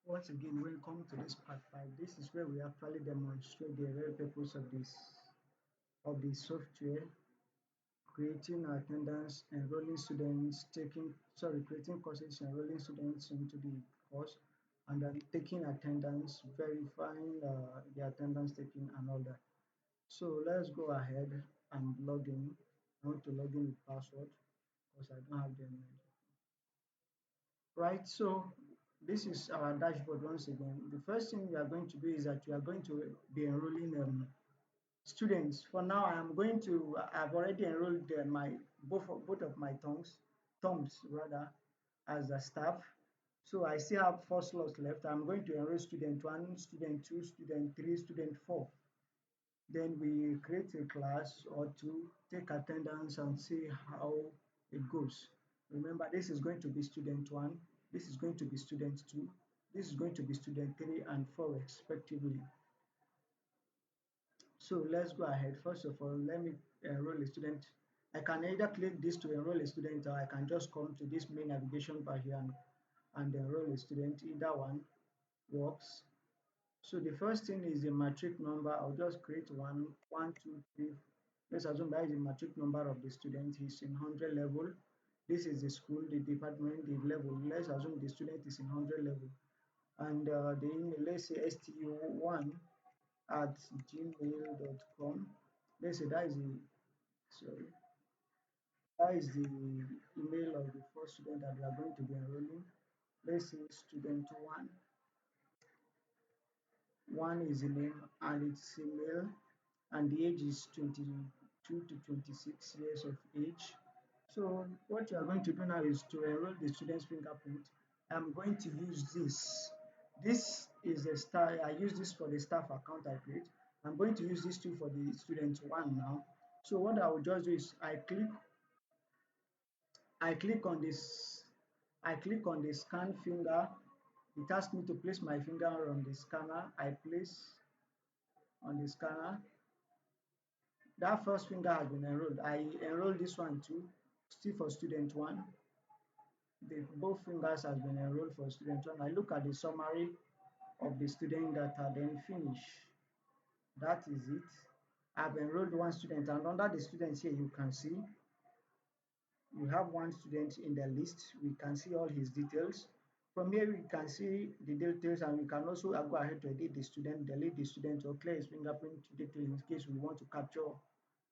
Once again, welcome to this part 5. This is where we actually demonstrate the real purpose of the software, creating attendance, enrolling students, creating courses, enrolling students into the course, and then taking attendance, verifying the attendance taken and all that. So let's go ahead and log in. I want to log in with password because I don't have them. Right, so this is our dashboard once again. The first thing we are going to do is that we are going to be enrolling students. For now, I've already enrolled both of my thumbs rather, as a staff. So I still have 4 slots left. I'm going to enroll student 1, student 2, student 3, student 4. Then we create a class or two, take attendance and see how it goes. Remember, this is going to be student 1, this is going to be student 2, this is going to be student 3 and 4 respectively. So let's go ahead. First of all, let me enroll a student. I can either click this to enroll a student, or I can just come to this main navigation bar here and enroll a student. Either one works. So the first thing is the matric number. I'll just create one, two, three. Let's assume that is the matric number of the student. He's in 100 level. This is the school, the department, the level. Let's assume the student is in 100 level. And the email, let's say stu1 at gmail.com. Let's say sorry, that is the email of the first student that we are going to be enrolling. Let's say student one is the name and it's female, and the age is 22 to 26 years of age. So what you are going to do now is to enroll the student's fingerprint. I'm going to use this. This is a star. I use this for the staff account I create. I'm going to use this too for the student one now. So what I will just do is I click on this I click on the scan finger. It asks me to place my finger on the scanner. I place on the scanner. That first finger has been enrolled. I enroll this one too, still for student one. Both fingers has been enrolled for student one. I look at the summary of the student data, then finish. That is it. I've enrolled one student, and under the students here, you can see we have one student in the list. We can see all his details. From here, we can see the details, and we can also go ahead to edit the student, delete the student, or clear his fingerprint detail in case we want to capture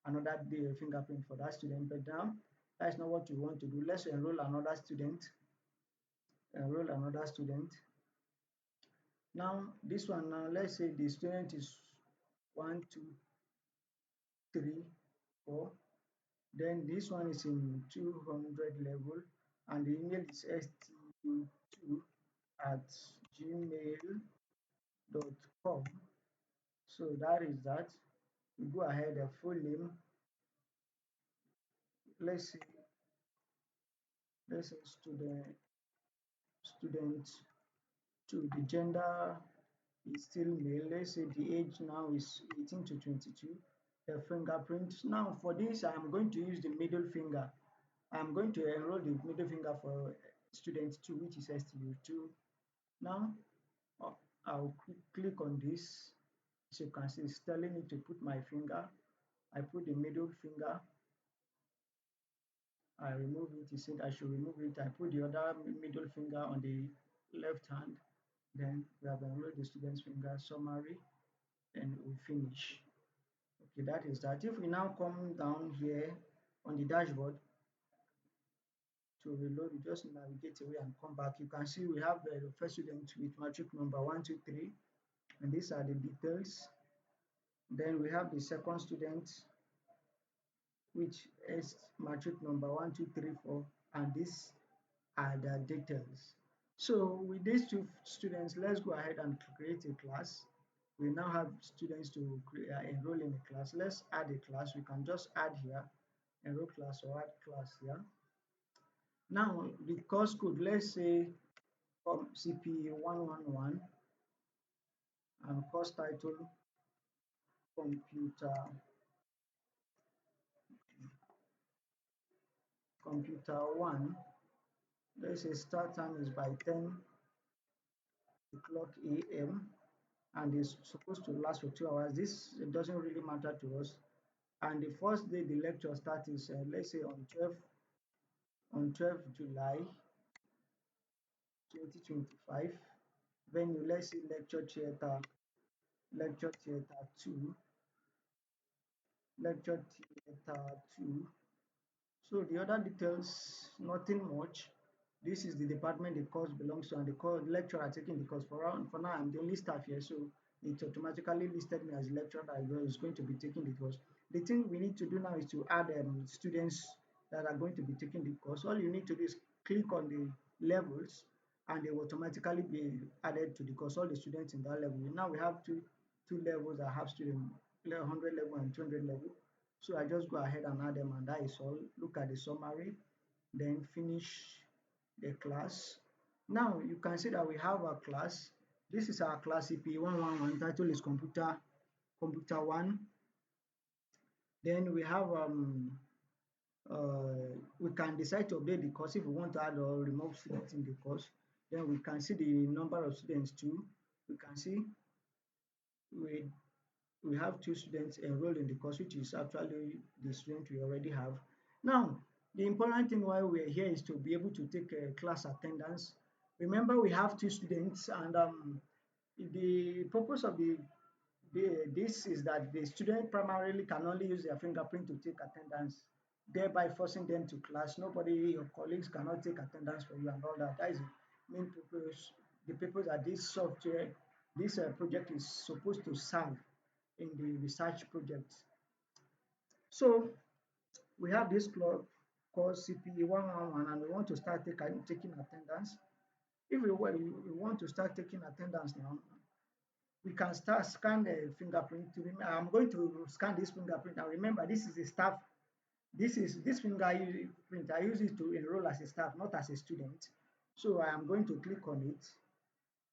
another fingerprint for that student. But now, that's not what we want to do. Let's enroll another student. Enroll another student. Now, this one now, let's say the student is 1, 2, 3, 4. Then this one is in 200 level, and the email is stu2 at gmail.com. So that is that. We go ahead, the full name. Let's say student 2. The gender is still male. Let's say the age now is 18 to 22. The fingerprint. Now for this, I'm going to use the middle finger. I'm going to enroll the middle finger for student 2, which is STU2. Now, I'll click on this. As you can see, it's telling me to put my finger. I put the middle finger. I remove it. It said I should remove it. I put the other middle finger on the left hand. Then we have enrolled the student's finger summary, and we finish. Okay, that is that. If we now come down here on the dashboard to reload, we just navigate away and come back. You can see we have the first student with matric number 123, and these are the details. Then we have the second student, which is matric number 1234, and these are the details. So with these two students, let's go ahead and create a class. We now have students to enroll in a class. Let's add a class. We can just add here, enroll class or add class here. Now the course code, let's say CP 111, and course title computer computer one. Let's say start time is by 10 o'clock a.m. and it's supposed to last for 2 hours. This doesn't really matter to us. And the first day the lecture starts is let's say on 12 July 2025. Venue, let's say lecture theater 2, lecture theater 2. So the other details, nothing much. This is the department the course belongs to and the lecturer taking the course. For now, I'm the only staff here, so it automatically listed me as the lecturer that is going to be taking the course. The thing we need to do now is to add students that are going to be taking the course. All you need to do is click on the levels and they will automatically be added to the course, all the students in that level. Now we have two levels that have student 100 level and 200 level. So I just go ahead and add them and that is all. Look at the summary, then finish the class. Now you can see that we have a class. This is our class CP111, title is computer 1. Then we have we can decide to update the course if we want to add or remove students in the course. Then we can see the number of students too. We can see we we have two students enrolled in the course, which is actually the student we already have. Now, the important thing why we're here is to be able to take class attendance. Remember, we have two students, and the purpose of this is that the student primarily can only use their fingerprint to take attendance, thereby forcing them to class. Nobody, your colleagues cannot take attendance for you and all that. That is the main purpose. The purpose that this software, this project is supposed to serve in the research project. So we have this club called CPE111 and we want to start taking attendance. If we want to start taking attendance now, we can start scan the fingerprint. I'm going to scan this fingerprint. Now remember, this is a staff. This fingerprint. I use it to enroll as a staff, not as a student. So I am going to click on it.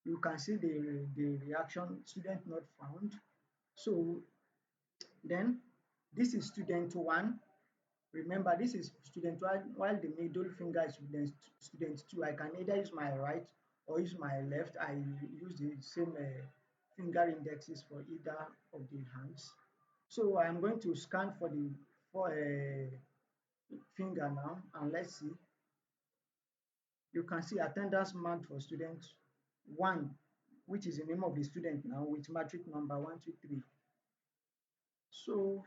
You can see the reaction, student not found. So then this is student one. Remember, this is student one, while the middle finger is student two. I can either use my right or use my left. I use the same finger indexes for either of the hands. So I'm going to scan for the finger now, and let's see. You can see attendance marked for student one, which is the name of the student now with matric number 123. So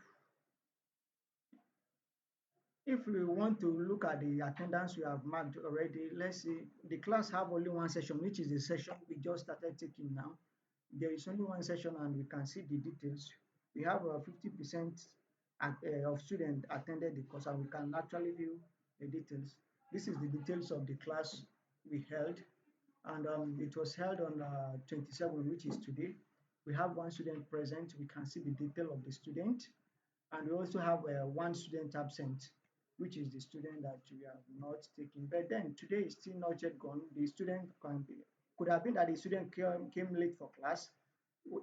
if we want to look at the attendance we have marked already, let's see, the class have only one session, which is the session we just started taking now. There is only one session and we can see the details. We have 50% of students attended the course and we can actually view the details. This is the details of the class we held and it was held on 27, which is today. We have one student present. We can see the detail of the student and we also have one student absent, which is the student that we have not taken. But then today is still not yet gone. The student could have been that the student came late for class,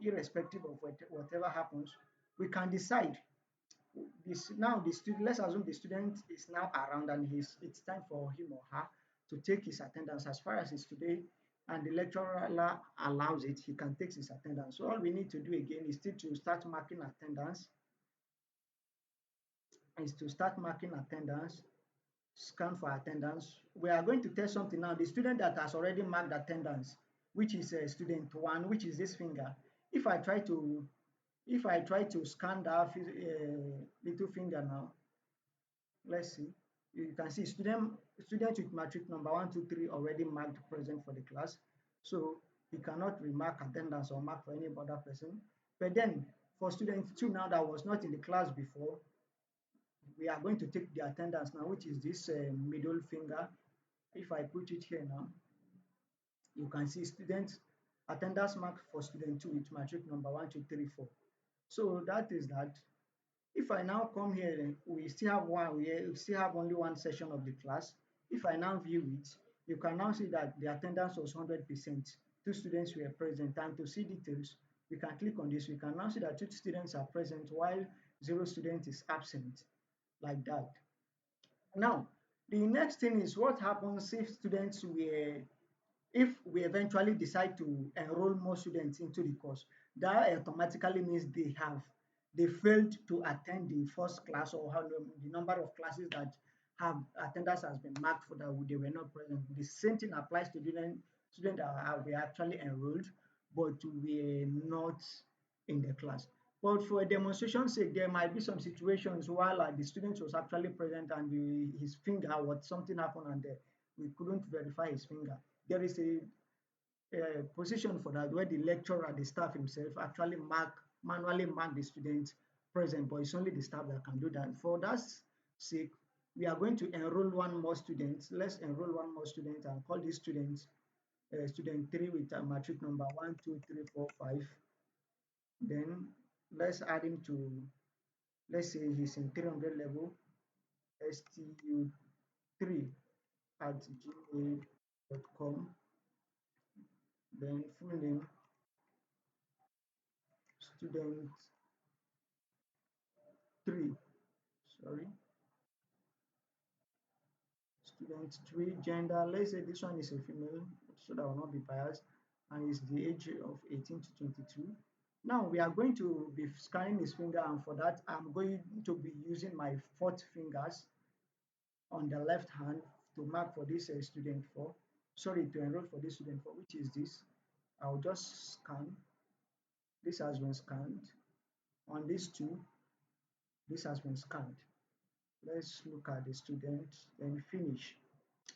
irrespective of whatever happens. We can decide this now. The student, let's assume the student is now around and it's time for him or her to take his attendance. As far as it's today, and the lecturer allows it, he can take his attendance. So all we need to do again is still to start marking attendance scan for attendance. We are going to test something now. The student that has already marked attendance, which is student one, which is this finger. If I try to scan that little finger now, let's see. You can see student with matric number 123 already marked present for the class. So he cannot remark attendance or mark for any other person. But then for student two now that was not in the class before, we are going to take the attendance now, which is this middle finger. If I put it here now, you can see student attendance mark for student 2 with matric number 1234. So that is that. If I now come here, we still have we still have only one session of the class. If I now view it, you can now see that the attendance was 100%. Two students were present, and to see details, we can click on this. We can now see that two students are present while zero student is absent, like that. Now, the next thing is what happens if students were If we eventually decide to enroll more students into the course, that automatically means they failed to attend the first class, or how the number of classes that have attendance has been marked for that they were not present. The same thing applies to students that were actually enrolled but were not in the class. But for a demonstration sake, there might be some situations while the student was actually present and his finger, what something happened, and we couldn't verify his finger. There is a position for that where the lecturer, the staff himself, actually manually mark the student present, but it's only the staff that can do that. For that sake, we are going to enroll one more student. Let's enroll one more student and call this student student 3 with a matric number 1, 2, 3, 4, 5. Then let's add him to, let's say he's in 300 level, stu3 at gmail.com. Then full name, student 3, sorry, student 3, gender, let's say this one is a female, so that will not be biased, and is the age of 18 to 22. Now we are going to be scanning his finger, and for that I'm going to be using my fourth fingers on the left hand to mark for this student 4, sorry, to enroll for this student 4, which is this. I'll just scan. This has been scanned. On these two, this has been scanned. Let's look at the student, then finish.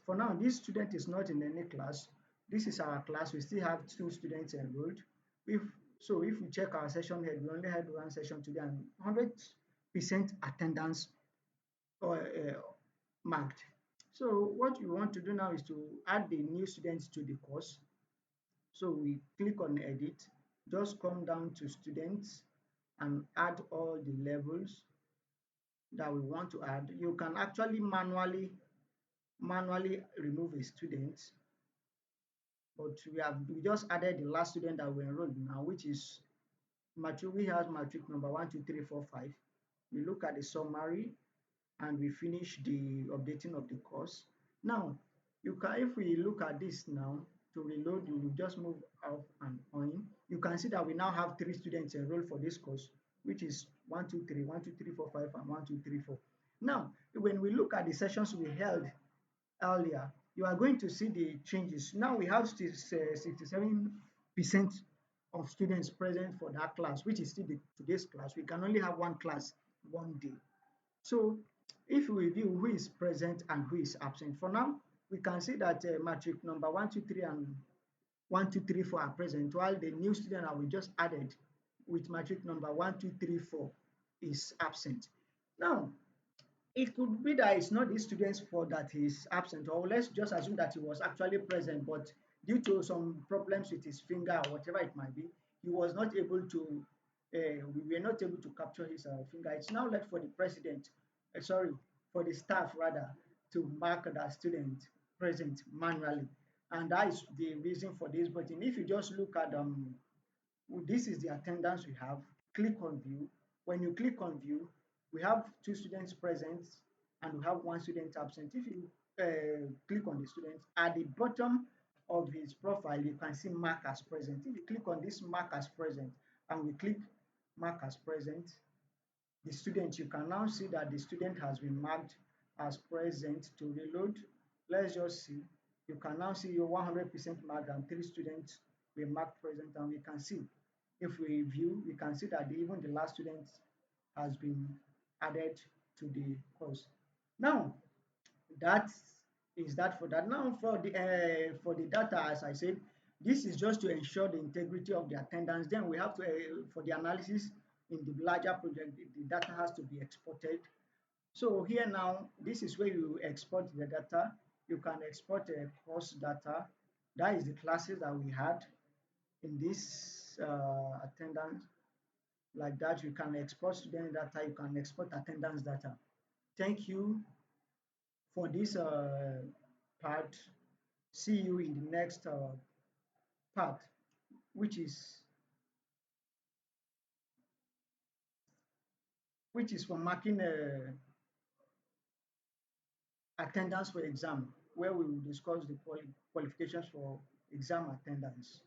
For now, this student is not in any class. This is our class. We still have 2 students enrolled. If so, if we check our session head, we only had one session today and 100% attendance marked. So what we want to do now is to add the new students to the course. So we click on edit, just come down to students and add all the levels that we want to add. You can actually manually remove a student, but we just added the last student that we enrolled now, which is matric. We have matric number 1, 2, 3, 4, 5. We look at the summary and we finish the updating of the course. Now, if we look at this now, to reload, you will just move up and on. You can see that we now have 3 students enrolled for this course, which is 1, 2, 3, 1, 2, 3, 4, 5, and 1, 2, 3, 4. Now, when we look at the sessions we held earlier, you are going to see the changes. Now we have 67% of students present for that class, which is still today's class. We can only have one class one day. So if we review who is present and who is absent, for now, we can see that matric number 1, 2, 3 and 1, 2, 3, 4 are present, while the new student that we just added with matric number 1, 2, 3, 4 is absent. Now, it could be that it's not the student's fault that he's absent, or let's just assume that he was actually present, but due to some problems with his finger or whatever it might be, he was not able to, we were not able to capture his finger. It's now left for the president, sorry, for the staff rather, to mark that student present manually. And that is the reason for this button. If you just look at this is the attendance we have. Click on view. When you click on view, we have 2 students present and we have 1 student absent. If you click on the student, at the bottom of his profile, you can see mark as present. If you click on this mark as present and we click mark as present, the student, you can now see that the student has been marked as present. To reload, let's just see. You can now see your 100% marked and 3 students were marked present, and we can see, if we view, we can see that even the last student has been added to the course. Now, that is that for that. Now for the data, as I said, this is just to ensure the integrity of the attendance. Then we have to for the analysis in the larger project, the data has to be exported. So here now, this is where you export the data. You can export a course data. That is the classes that we had in this attendance. Like that, you can export student data, you can export attendance data. Thank you for this part. See you in the next part, which is for marking attendance for exam, where we will discuss the qualifications for exam attendance.